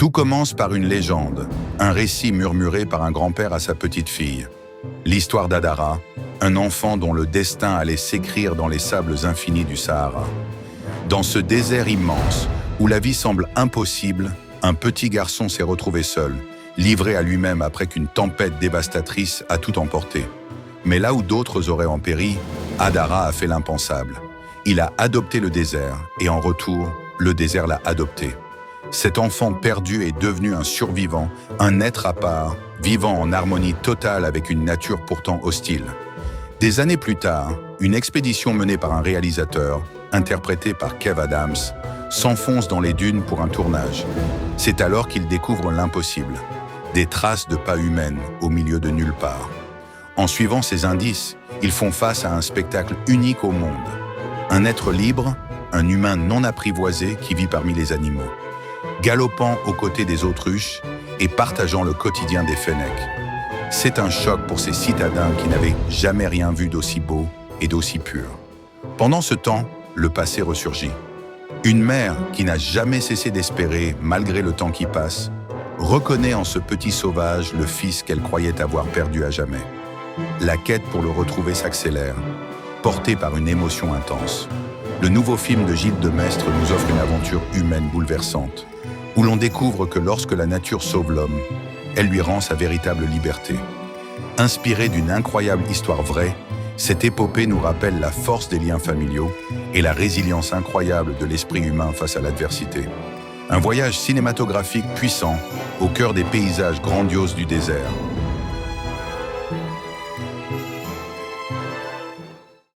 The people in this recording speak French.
Tout commence par une légende, un récit murmuré par un grand-père à sa petite-fille. L'histoire d'Adara, un enfant dont le destin allait s'écrire dans les sables infinis du Sahara. Dans ce désert immense, où la vie semble impossible, un petit garçon s'est retrouvé seul, livré à lui-même après qu'une tempête dévastatrice a tout emporté. Mais là où d'autres auraient en péri, Adara a fait l'impensable. Il a adopté le désert, et en retour, le désert l'a adopté. Cet enfant perdu est devenu un survivant, un être à part, vivant en harmonie totale avec une nature pourtant hostile. Des années plus tard, une expédition menée par un réalisateur, interprété par Kev Adams, s'enfonce dans les dunes pour un tournage. C'est alors qu'il découvre l'impossible, des traces de pas humaines au milieu de nulle part. En suivant ces indices, ils font face à un spectacle unique au monde. Un être libre, un humain non apprivoisé qui vit parmi les animaux, galopant aux côtés des autruches et partageant le quotidien des fennecs. C'est un choc pour ces citadins qui n'avaient jamais rien vu d'aussi beau et d'aussi pur. Pendant ce temps, le passé ressurgit. Une mère qui n'a jamais cessé d'espérer, malgré le temps qui passe, reconnaît en ce petit sauvage le fils qu'elle croyait avoir perdu à jamais. La quête pour le retrouver s'accélère, portée par une émotion intense. Le nouveau film de Gilles Demestre nous offre une aventure humaine bouleversante, où l'on découvre que lorsque la nature sauve l'homme, elle lui rend sa véritable liberté. Inspirée d'une incroyable histoire vraie, cette épopée nous rappelle la force des liens familiaux et la résilience incroyable de l'esprit humain face à l'adversité. Un voyage cinématographique puissant au cœur des paysages grandioses du désert.